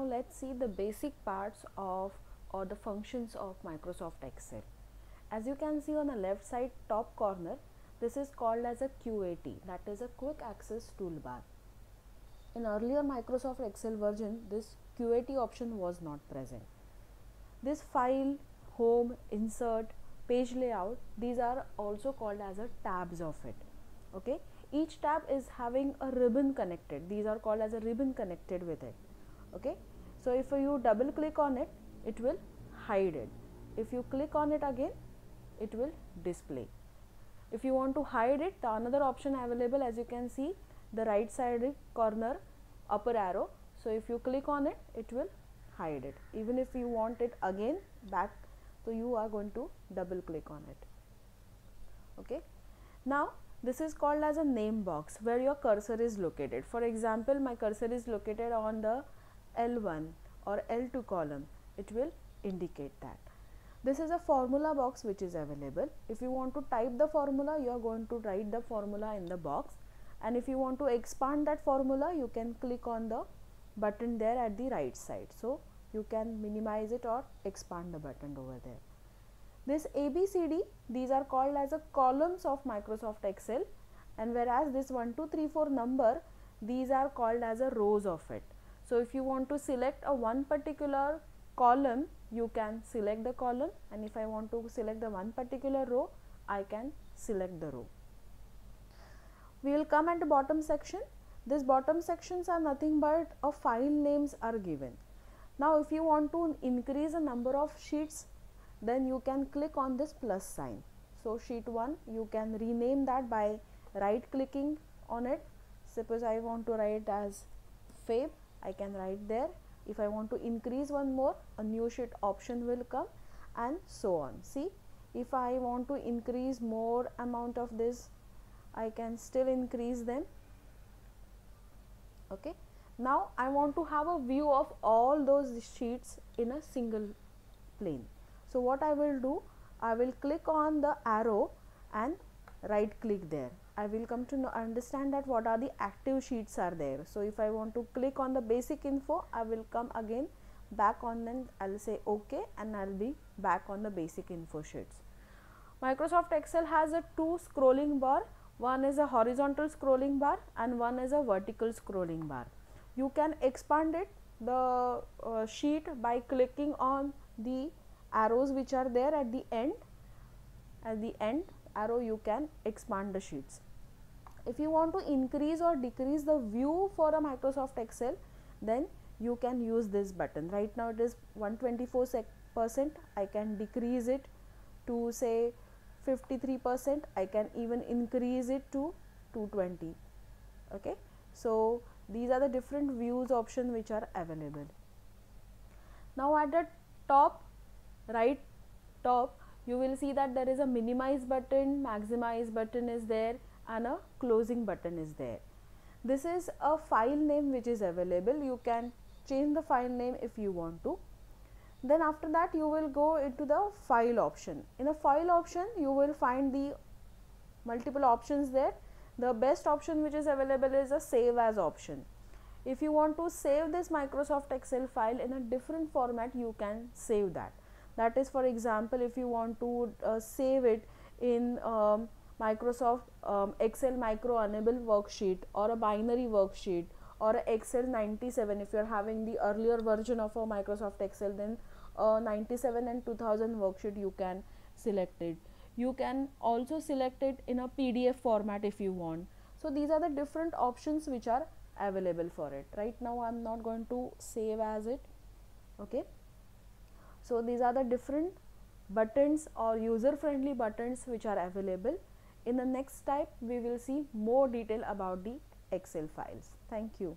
Now let's see the basic parts of or the functions of Microsoft Excel. As you can see on the left side top corner, this is called as a QAT, that is a quick access toolbar. In earlier Microsoft Excel version, this QAT option was not present. This file, home, insert, page layout, these are also called as a tabs of it. Okay, each tab is having a ribbon connected. These are called as a ribbon connected with it. Okay, so if you double click on it, it will hide it. If you click on it again, it will display. If you want to hide it, the another option available, as you can see, the right side corner upper arrow. So if you click on it, it will hide it. Even if you want it again back, so you are going to double click on it. Okay, now this is called as a name box where your cursor is located. For example, my cursor is located on the L1 or L2 column. It will indicate that. This is a formula box which is available. If you want to type the formula, you are going to write the formula in the box, and if you want to expand that formula, you can click on the button there at the right side. So you can minimize it or expand the button over there. This ABCD, these are called as a columns of Microsoft Excel, and whereas this 1 2 3 4 number, these are called as a rows of it. So if you want to select a one particular column, you can select the column, and if I want to select the one particular row, I can select the row. We will come at the bottom section. This bottom sections are nothing but a file names are given. Now if you want to increase the number of sheets, then you can click on this plus sign. So sheet 1, you can rename that by right clicking on it. Suppose I want to write as Feb, I can write there. If I want to increase one more, a new sheet option will come, and so on. See, if I want to increase more amount of this, I can still increase them. Okay, now I want to have a view of all those sheets in a single plane. So what I will do, I will click on the arrow and right click there. I will come to understand that what are the active sheets are there. So if I want to click on the basic info, I will come again back on, then I'll say OK, and I'll be back on the basic info sheets. Microsoft Excel has a two scrolling bar. One is a horizontal scrolling bar and one is a vertical scrolling bar. You can expand it, the sheet, by clicking on the arrows which are there at the end. At the end arrow, you can expand the sheets. If you want to increase or decrease the view for a Microsoft Excel, then you can use this button. Right now it is 124%. I can decrease it to say 53%. I can even increase it to 220. Okay, so these are the different views option which are available. Now at the top right top, you will see that there is a minimize button, maximize button is there, and a closing button is there. This is a file name which is available. You can change the file name if you want to. Then after that, you will go into the file option. In the file option, you will find the multiple options there. The best option which is available is a save as option. If you want to save this Microsoft Excel file in a different format, you can save that. That is, for example, if you want to save it in Microsoft Excel micro enable worksheet, or a binary worksheet, or a Excel 97. If you are having the earlier version of a Microsoft Excel, then 97 and 2000 worksheet, you can select it. You can also select it in a PDF format if you want. So these are the different options which are available for it. Right now I am not going to save as it. Okay, so these are the different buttons or user friendly buttons which are available. In the next type, we will see more detail about the Excel files. Thank you.